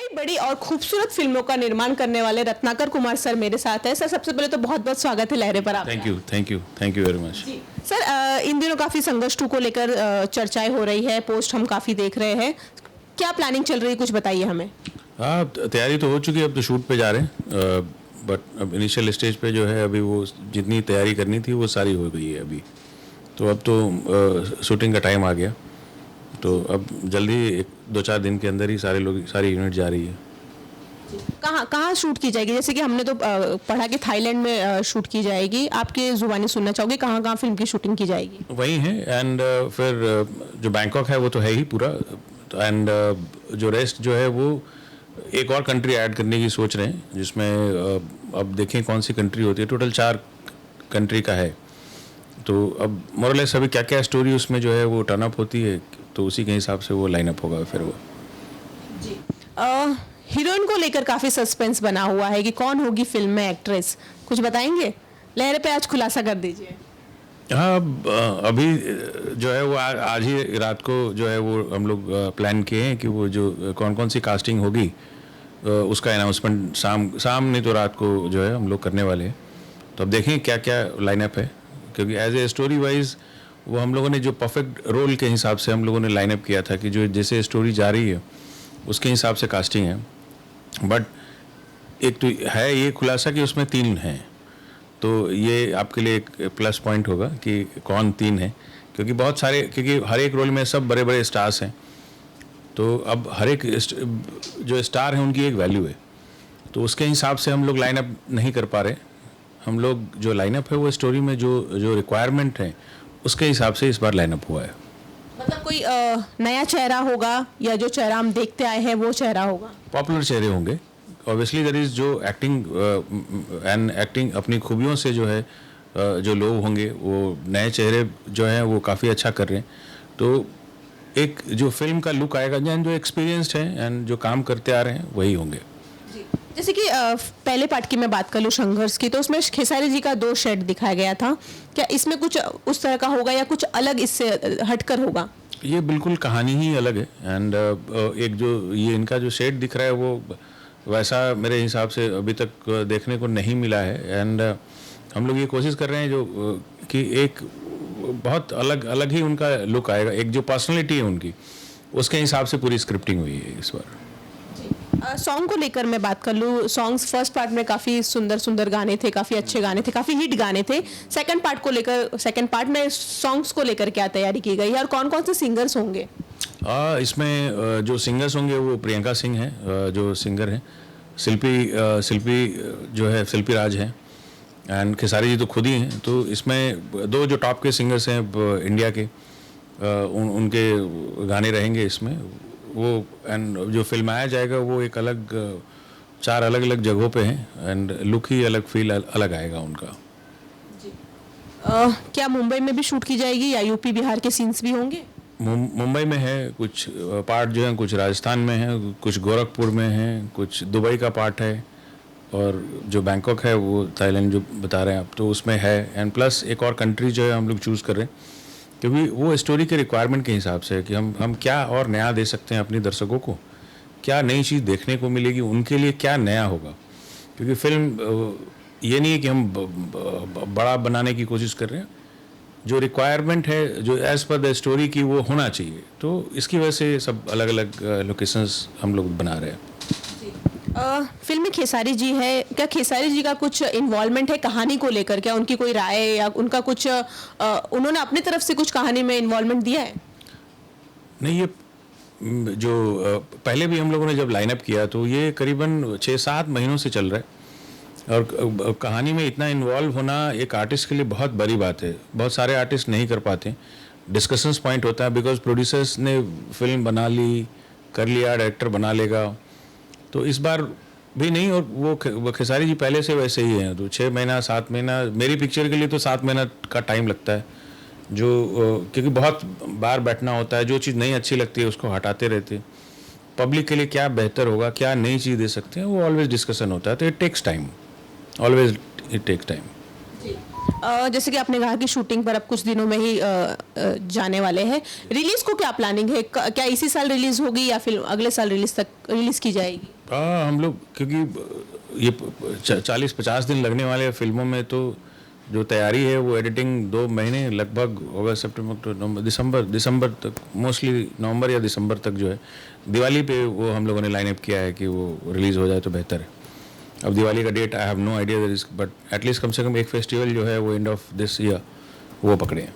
कई बड़ी और खूबसूरत फिल्मों का निर्माण करने वाले रत्नाकर कुमार सर मेरे साथ हैं। सर, सबसे पहले तो बहुत बहुत स्वागत है लहरे पर आपका। Thank you very much. जी सर, इन दिनों काफ़ी संघर्ष 2 को लेकर चर्चाएं हो रही है, पोस्ट हम काफ़ी देख रहे हैं। क्या प्लानिंग चल रही है, कुछ बताइए हमें। हाँ, तैयारी तो हो चुकी है, अब तो शूट पे जा रहे हैं, बट अब इनिशियल स्टेज पे जो है अभी वो जितनी तैयारी करनी थी वो सारी हो गई है अभी। तो अब तो शूटिंग का टाइम आ गया, तो अब जल्दी 1-2-4 दिन के अंदर ही सारी यूनिट जा रही है। कहाँ कहाँ शूट की जाएगी? जैसे कि हमने तो पढ़ा कि थाईलैंड में शूट की जाएगी, आपके जुबानी सुनना चाहोगे कहाँ कहाँ फिल्म की शूटिंग की जाएगी? वही है, एंड फिर जो बैंकॉक है वो तो है ही पूरा, एंड जो रेस्ट जो है वो एक और कंट्री ऐड करने की सोच रहे हैं, जिसमें अब देखें कौन सी कंट्री होती है। टोटल 4 कंट्री का है, तो अब मोरलेस अभी क्या क्या स्टोरी उसमें जो है वो टर्न अप होती है, तो उसी के हिसाब से वो लाइन अप होगा फिर वो। जी, हीरोइन को लेकर काफ़ी सस्पेंस बना हुआ है कि कौन होगी फिल्म में एक्ट्रेस, कुछ बताएंगे? लहरे पे आज खुलासा कर दीजिए। हाँ, अभी जो है वो आज ही रात को जो है वो हम लोग प्लान किए हैं कि वो जो कौन कौन सी कास्टिंग होगी उसका अनाउंसमेंट शाम नहीं तो रात को जो है हम लोग करने वाले हैं। तो अब देखें क्या क्या लाइनअप है, क्योंकि एज ए स्टोरी वाइज वो हम लोगों ने जो परफेक्ट रोल के हिसाब से हम लोगों ने लाइनअप किया था कि जो जैसे स्टोरी जा रही है उसके हिसाब से कास्टिंग है। बट एक तो है ये खुलासा कि उसमें 3 हैं, तो ये आपके लिए एक प्लस पॉइंट होगा कि कौन 3 है, क्योंकि बहुत सारे, क्योंकि हर एक रोल में सब बड़े बड़े स्टार्स हैं, तो अब हर एक जो स्टार हैं उनकी एक वैल्यू है, तो उसके हिसाब से हम लोग लाइनअप नहीं कर पा रहे। हम लोग जो लाइनअप है वो स्टोरी में जो रिक्वायरमेंट है उसके हिसाब से इस बार लाइनअप हुआ है। मतलब कोई नया चेहरा होगा या जो चेहरा हम देखते आए हैं वो चेहरा होगा? पॉपुलर चेहरे होंगे ऑब्वियसली, दैट इज़ जो एक्टिंग अपनी खूबियों से जो है जो लोग होंगे वो नए चेहरे जो हैं वो काफ़ी अच्छा कर रहे हैं, तो एक जो फिल्म का लुक आएगा, जो एक्सपीरियंस्ड है एंड जो काम करते आ रहे हैं वही होंगे। जैसे कि पहले पार्ट की मैं बात कर लूँ संघर्ष की, तो उसमें खेसारी जी का 2 शेड दिखाया गया था। क्या इसमें कुछ उस तरह का होगा या कुछ अलग इससे हटकर होगा? ये बिल्कुल कहानी ही अलग है, एंड एक जो ये इनका जो शेड दिख रहा है वो वैसा मेरे हिसाब से अभी तक देखने को नहीं मिला है। एंड हम लोग ये कोशिश कर रहे हैं जो कि एक बहुत अलग ही उनका लुक आएगा, एक जो पर्सनैलिटी है उनकी उसके हिसाब से पूरी स्क्रिप्टिंग हुई है इस बार। सॉन्ग को लेकर मैं बात कर लूँ, सॉन्ग्स फर्स्ट पार्ट में काफ़ी सुंदर गाने थे, काफ़ी अच्छे गाने थे, काफ़ी हिट गाने थे। सेकंड पार्ट में सॉन्ग्स को लेकर क्या तैयारी की गई है और कौन कौन से सिंगर्स होंगे? इसमें जो सिंगर्स होंगे वो प्रियंका सिंह हैं, जो सिंगर हैं, शिल्पी जो है शिल्पी राज हैं, एंड खेसारी जी तो खुद ही हैं। तो इसमें 2 जो टॉप के सिंगर्स हैं इंडिया के, उनके गाने रहेंगे इसमें वो। एंड जो फिल्माया जाएगा वो एक 4 अलग जगहों पे हैं, एंड लुक ही अलग, फील अलग आएगा उनका। क्या मुंबई में भी शूट की जाएगी या यूपी बिहार के सीन्स भी होंगे? मुंबई में है कुछ पार्ट जो है, कुछ राजस्थान में है, कुछ गोरखपुर में है, कुछ दुबई का पार्ट है, और जो बैंकॉक है वो थाईलैंड जो बता रहे हैं आप, तो उसमें है। एंड प्लस एक और कंट्री जो है हम लोग चूज़ कर रहे हैं, क्योंकि वो स्टोरी के रिक्वायरमेंट के हिसाब से है कि हम क्या और नया दे सकते हैं अपने दर्शकों को, क्या नई चीज़ देखने को मिलेगी, उनके लिए क्या नया होगा। क्योंकि फिल्म ये नहीं है कि हम बड़ा बनाने की कोशिश कर रहे हैं, जो रिक्वायरमेंट है जो एज़ पर द स्टोरी की वो होना चाहिए, तो इसकी वजह से सब अलग अलग लोकेशंस हम लोग बना रहे हैं। फिल्म में खेसारी जी है, क्या खेसारी जी का कुछ इन्वॉल्वमेंट है कहानी को लेकर? क्या उनकी कोई राय या उनका कुछ उन्होंने अपनी तरफ से कुछ कहानी में इन्वॉल्वमेंट दिया है? नहीं, ये जो पहले भी हम लोगों ने जब लाइनअप किया तो ये करीबन 6-7 महीनों से चल रहा है, और कहानी में इतना इन्वॉल्व होना एक आर्टिस्ट के लिए बहुत बड़ी बात है। बहुत सारे आर्टिस्ट नहीं कर पाते। डिस्कशंस पॉइंट होता है, बिकॉज प्रोड्यूसर्स ने फिल्म बना ली, कर लिया, डायरेक्टर बना लेगा, तो इस बार भी नहीं। और वो खेसारी जी पहले से वैसे ही हैं, तो 6 महीना 7 महीना, मेरी पिक्चर के लिए तो 7 महीना का टाइम लगता है, जो क्योंकि बहुत बार बैठना होता है, जो चीज़ नहीं अच्छी लगती है उसको हटाते रहते। पब्लिक के लिए क्या बेहतर होगा, क्या नई चीज़ दे सकते हैं, वो ऑलवेज डिस्कशन होता है, तो it takes time, always it takes time. जैसे कि आपने कहा कि शूटिंग पर अब कुछ दिनों में ही जाने वाले हैं, रिलीज को क्या प्लानिंग है? क्या इसी साल रिलीज होगी या फिर अगले साल रिलीज की जाएगी? हम लोग क्योंकि ये 40-50 दिन लगने वाले फिल्मों में, तो जो तैयारी है वो एडिटिंग 2 महीने लगभग अगस्त सितंबर तो नवंबर दिसंबर तक, मोस्टली नवंबर या दिसंबर तक जो है, दिवाली पे वो हम लोगों ने लाइन अप किया है कि वो रिलीज़ हो जाए तो बेहतर है। अब दिवाली का date I have no idea, but at least कम से कम एक फेस्टिवल जो है वो एंड ऑफ दिस ईयर वो पकड़े हैं।